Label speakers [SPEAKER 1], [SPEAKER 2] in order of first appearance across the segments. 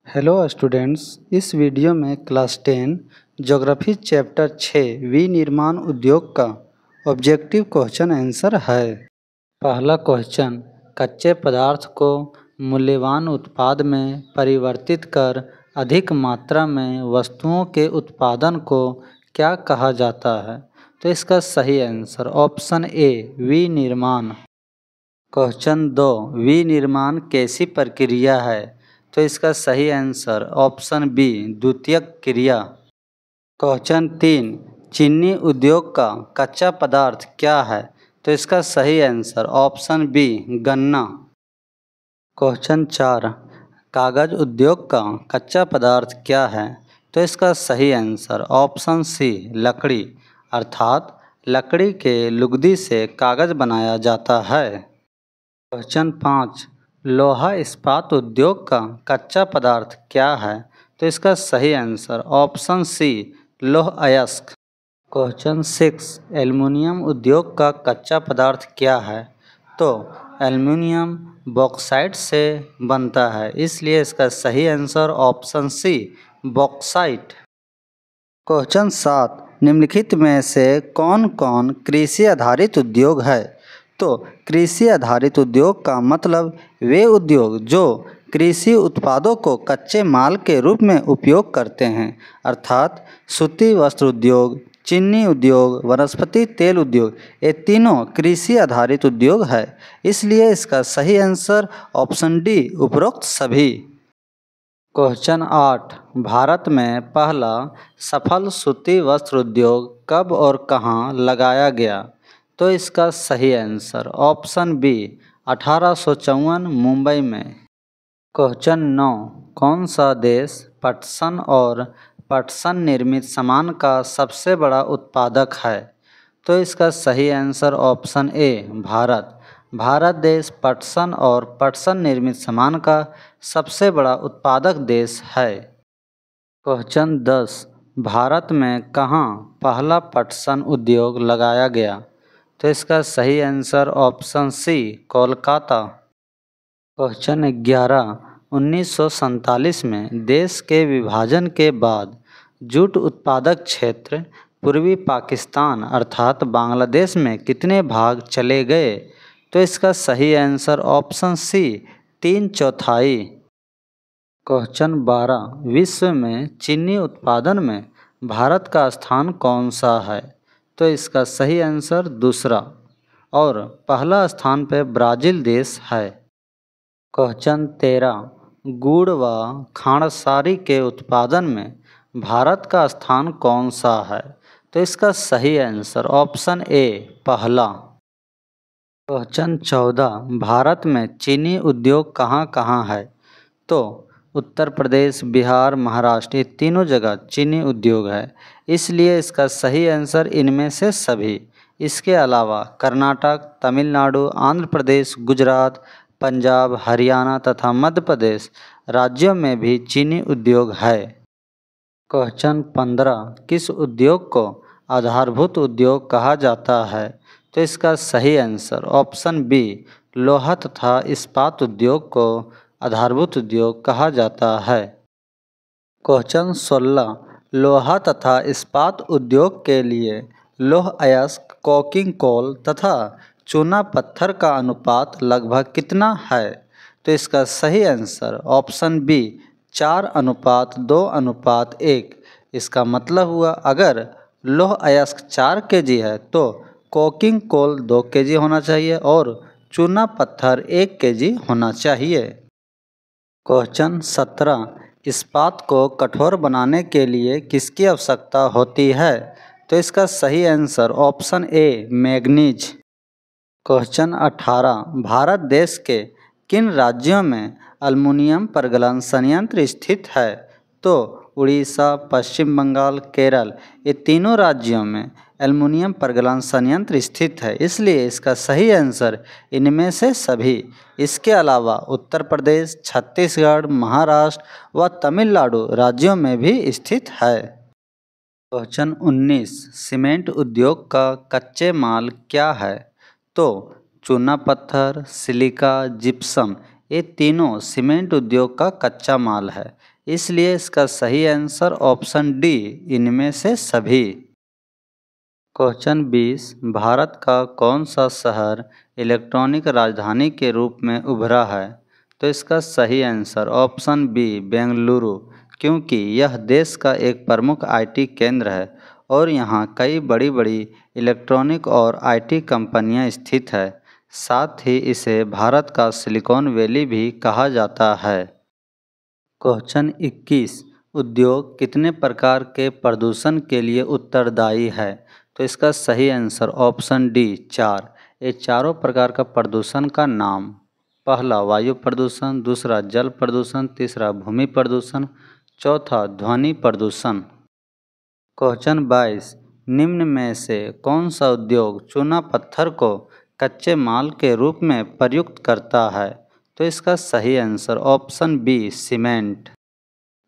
[SPEAKER 1] Hello students, इस video में class 10 geography chapter 6 विनिर्माण उद्योग का ऑब्जेक्टिव क्वेश्चन आंसर है। पहला क्वेश्चन, कच्चे पदार्थ को मूल्यवान उत्पाद में परिवर्तित कर अधिक मात्रा में वस्तुओं के उत्पादन को क्या कहा जाता है? तो इसका सही आंसर ऑप्शन ए विनिर्माण। क्वेश्चन 2, विनिर्माण कैसी प्रक्रिया है? तो इसका सही आंसर ऑप्शन बी द्वितीयक क्रिया। क्वेश्चन 3, चीनी उद्योग का कच्चा पदार्थ क्या है? तो इसका सही आंसर ऑप्शन बी गन्ना। क्वेश्चन 4, कागज उद्योग का कच्चा पदार्थ क्या है? तो इसका सही आंसर ऑप्शन सी लकड़ी, अर्थात लकड़ी के लुगदी से कागज बनाया जाता है। क्वेश्चन 5, लोहा इस्पात उद्योग का कच्चा पदार्थ क्या है? तो इसका सही आंसर ऑप्शन सी लौह अयस्क। क्वेश्चन 6, एल्युमिनियम उद्योग का कच्चा पदार्थ क्या है? तो एल्युमिनियम बॉक्साइट से बनता है, इसलिए इसका सही answer option C bauxite. Question 7, निम्नलिखित में से कौन कौन कृषि आधारित उद्योग है? तो कृषि आधारित उद्योग का मतलब वे उद्योग जो कृषि उत्पादों को कच्चे माल के रूप में उपयोग करते हैं, अर्थात सूती वस्त्र उद्योग, चीनी उद्योग, वनस्पति तेल उद्योग, ये तीनों कृषि आधारित उद्योग है, इसलिए इसका सही आंसर ऑप्शन डी उपरोक्त सभी। क्वेश्चन 8, भारत में पहला सफल सूती वस्त्र उद्योग कब और कहाँ लगाया गया? तो इसका सही आंसर ऑप्शन बी 1854 मुंबई में। क्वेश्चन 9, कौन सा देश पटसन और पटसन निर्मित सामान का सबसे बड़ा उत्पादक है? तो इसका सही आंसर ऑप्शन ए भारत। भारत देश पटसन और पटसन निर्मित सामान का सबसे बड़ा उत्पादक देश है। क्वेश्चन 10, भारत में कहाँ पहला पटसन उद्योग लगाया गया? तो इसका सही answer option C Kolkata. Question 11, 1947 में देश के विभाजन के बाद जूट उत्पादक क्षेत्र पूर्वी पाकिस्तान अर्थात बांग्लादेश में कितने भाग चले गए? तो इसका सही आंसर ऑप्शन सी 3/4। क्वेश्चन 12, विश्व में चीनी उत्पादन में भारत का स्थान कौन सा है? तो इसका सही आंसर दूसरा और पहला स्थान पर ब्राज़ील देश है। क्वेश्चन 13, गुड़ व खांडसारी के उत्पादन में भारत का स्थान कौन सा है? तो इसका सही आंसर ऑप्शन ए पहला। क्वेश्चन 14, भारत में चीनी उद्योग कहाँ कहाँ है? तो उत्तर प्रदेश, बिहार, महाराष्ट्र, ये तीनों जगह चीनी उद्योग है, इसलिए इसका सही आंसर इनमें से सभी। इसके अलावा कर्नाटक, तमिलनाडु, आंध्र प्रदेश, गुजरात, पंजाब, हरियाणा तथा मध्य प्रदेश राज्यों में भी चीनी उद्योग है। क्वेश्चन 15, किस उद्योग को आधारभूत उद्योग कहा जाता है? तो इसका सही आंसर ऑप्शन बी लोहा तथा इस्पात उद्योग को आधारभूत उद्योग कहा जाता है। क्वेश्चन 16, लोहा तथा इस्पात उद्योग के लिए लौह अयस्क, कोकिंग कोल तथा चूना पत्थर का अनुपात लगभग कितना है? तो इसका सही आंसर ऑप्शन बी 4:2:1। इसका मतलब हुआ अगर लौह अयस्क 4 kg है तो कोकिंग कोल 2 kg होना चाहिए और चूना पत्थर 1 kg होना चाहिए। क्वेश्चन 17, इस्पात को कठोर बनाने के लिए किसकी आवश्यकता होती है? तो इसका सही आंसर ऑप्शन ए मैग्नीज। क्वेश्चन 18, भारत देश के किन राज्यों में एल्युमिनियम प्रगलन संयंत्र स्थित है? तो उड़ीसा, पश्चिम बंगाल, केरल, ये तीनों राज्यों में एल्युमिनियम प्रगलन संयंत्र स्थित है, इसलिए इसका सही आंसर इनमें से सभी। इसके अलावा उत्तर प्रदेश, छत्तीसगढ़, महाराष्ट्र व तमिलनाडु राज्यों में भी स्थित है। क्वेश्चन 19, सीमेंट उद्योग का कच्चे माल क्या है? तो चूना पत्थर, सिलिका, जिप्सम, ये तीनों सीमेंट उद्योग का कच्चा माल है, इसलिए इसका सही आंसर ऑप्शन डी, इनमें से सभी। क्वेश्चन 20, भारत का कौन सा शहर इलेक्ट्रॉनिक राजधानी के रूप में उभरा है? तो इसका सही आंसर ऑप्शन बी, बेंगलुरु, क्योंकि यह देश का एक प्रमुख आईटी केंद्र है और यहाँ कई बड़ी बड़ी इलेक्ट्रॉनिक और आईटी कंपनियाँ स्थित है। साथ ही इसे भारत का सिलिकॉन वैली भी कहा जाता है। क्वेश्चन 21, उद्योग कितने प्रकार के प्रदूषण के लिए उत्तरदायी है? तो इसका सही आंसर ऑप्शन डी, 4। ये चारों प्रकार का प्रदूषण का नाम: पहला वायु प्रदूषण, दूसरा जल प्रदूषण, तीसरा भूमि प्रदूषण, चौथा ध्वनि प्रदूषण। क्वेश्चन 22, निम्न में से कौन सा उद्योग चूना पत्थर को कच्चे माल के रूप में प्रयुक्त करता है? तो इसका सही answer option B, cement.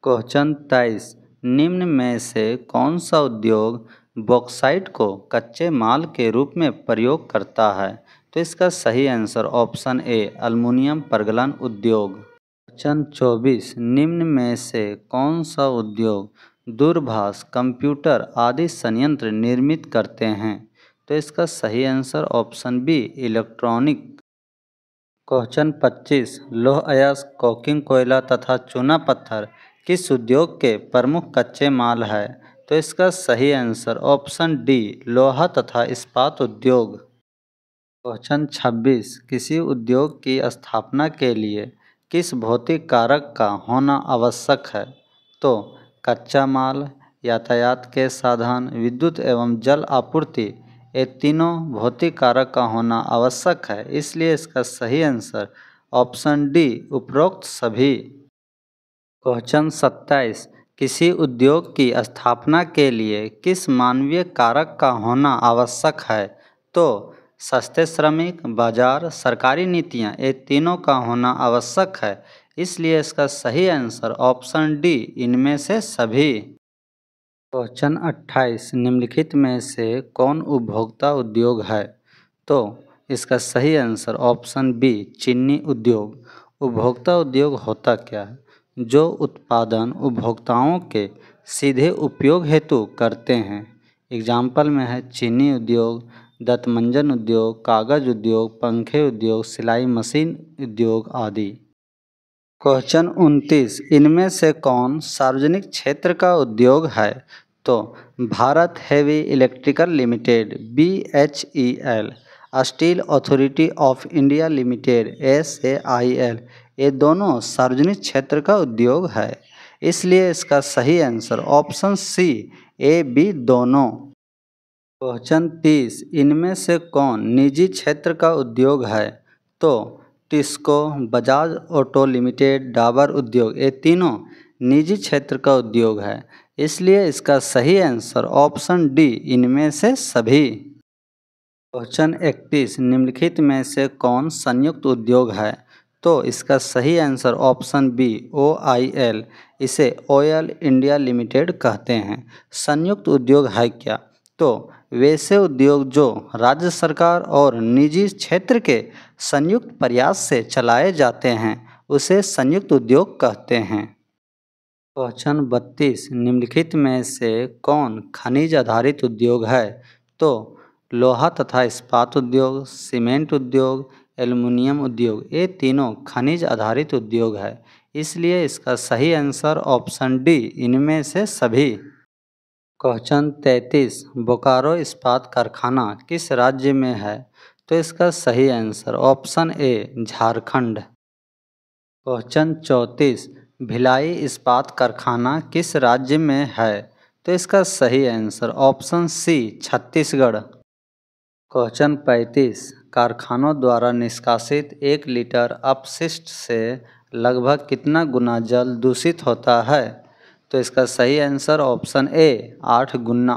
[SPEAKER 1] Question 23, निम्न में से कौन सा उद्योग बॉक्साइट को कच्चे माल के रूप में प्रयोग करता है? तो इसका सही आंसर ऑप्शन ए, एल्युमिनियम प्रगलन उद्योग। क्वेश्चन 24, निम्न में से कौन सा उद्योग दूरभाष, कंप्यूटर आदि संयंत्र निर्मित करते हैं? तो इसका सही answer option B, electronic. Question 25, लौह अयस्क, कोकिंग कोयला तथा चूना पत्थर किस उद्योग के प्रमुख कच्चे माल है? तो इसका सही आंसर ऑप्शन डी, लोहा तथा इस्पात उद्योग। क्वेश्चन 26, किसी उद्योग की स्थापना के लिए किस भौतिक कारक का होना आवश्यक है? तो कच्चा माल, यातायात के साधन, विद्युत एवं जल आपूर्ति, ये तीनों भौतिक कारक का होना आवश्यक है। इसलिए इसका सही आंसर ऑप्शन डी, उपरोक्त सभी। क्वेश्चन 27, किसी उद्योग की स्थापना के लिए किस मानवीय कारक का होना आवश्यक है? तो सस्ते श्रमिक, बाजार, सरकारी नीतियाँ, ये तीनों का होना आवश्यक है। इसलिए इसका सही आंसर ऑप्शन डी, इनमें से सभी। क्वेश्चन 28, निम्नलिखित में से कौन उपभोक्ता उद्योग है? तो इसका सही आंसर ऑप्शन बी, चीनी उद्योग। उपभोक्ता उद्योग होता क्या है? जो उत्पादन उपभोक्ताओं के सीधे उपयोग हेतु करते हैं। एग्जाम्पल में है चीनी उद्योग, दंतमंजन उद्योग, कागज उद्योग, पंखे उद्योग, सिलाई मशीन उद्योग आदि। क्वेश्चन 29, इनमें से कौन सार्वजनिक क्षेत्र का उद्योग है? तो Bharat heavy electrical limited BHEL, steel authority of India limited SAIL, ये दोनों सार्वजनिक क्षेत्र का उद्योग है। इसलिए इसका सही आंसर ऑप्शन सी, AB दोनों। क्वेश्चन 30, इनमें से कौन निजी क्षेत्र का उद्योग है? तो टिस्को, बजाज ऑटो लिमिटेड, डाबर उद्योग, ये तीनों निजी क्षेत्र का उद्योग है। इसलिए इसका सही आंसर ऑप्शन डी, इनमें से सभी। क्वेश्चन 31, निम्नलिखित में से कौन संयुक्त उद्योग है? तो इसका सही आंसर ऑप्शन बी, OIL, इसे ऑयल इंडिया लिमिटेड कहते हैं। संयुक्त उद्योग है क्या? तो वैसे उद्योग जो राज्य सरकार और निजी क्षेत्र के संयुक्त प्रयास से चलाए जाते हैं उसे संयुक्त उद्योग कहते हैं। क्वेश्चन 32, निम्नलिखित में से कौन खनिज आधारित उद्योग है? तो लोहा तथा इस्पात उद्योग, सीमेंट उद्योग, एल्युमिनियम उद्योग, ये तीनों खनिज आधारित उद्योग है। इसलिए इसका सही आंसर ऑप्शन डी, इनमें से सभी। क्वेश्चन 33, बोकारो इस्पात कारखाना किस राज्य में है? तो इसका सही answer option A, Jharkhand. Question 34, Bhilai इस्पात कारखाना किस राज्य में है? तो इसका सही answer option C, Chhattisgarh. Question 35, कारखानों द्वारा निष्कासित 1 लीटर अपशिष्ट से लगभग कितना गुना जल दूषित होता है? तो इसका सही आंसर ऑप्शन ए, 8 गुना।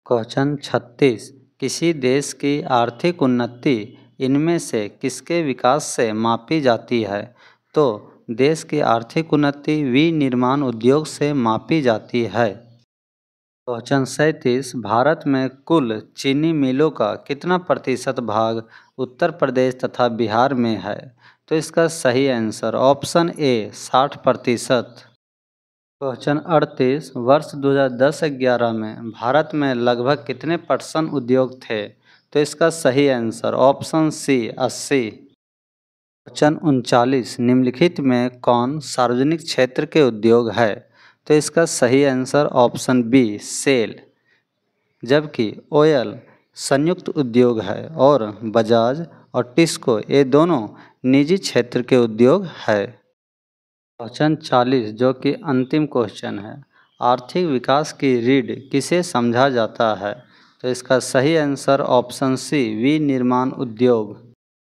[SPEAKER 1] क्वेश्चन 36, किसी देश की आर्थिक उन्नति इनमें से किसके विकास से मापी जाती है? तो देश की आर्थिक उन्नति विनिर्माण उद्योग से मापी जाती है। क्वेश्चन 37, भारत में कुल चीनी मिलों का कितना प्रतिशत भाग उत्तर प्रदेश तथा बिहार में है? तो इसका सही आंसर ऑप्शन ए 60%। क्वेश्चन 38, वर्ष 2010-11 में भारत में लगभग कितने पटसन उद्योग थे? तो इसका सही आंसर ऑप्शन सी 80। क्वेश्चन 39, निम्नलिखित में कौन सार्वजनिक क्षेत्र के उद्योग है? तो इसका सही आंसर ऑप्शन बी सेल, जबकि ओयल संयुक्त उद्योग है और बजाज और टिस्को ये दोनों निजी क्षेत्र के उद्योग है। क्वेश्चन 40, जो कि अंतिम क्वेश्चन है, आर्थिक विकास की रीढ़ किसे समझा जाता है? तो इसका सही आंसर ऑप्शन सी विनिर्माण उद्योग।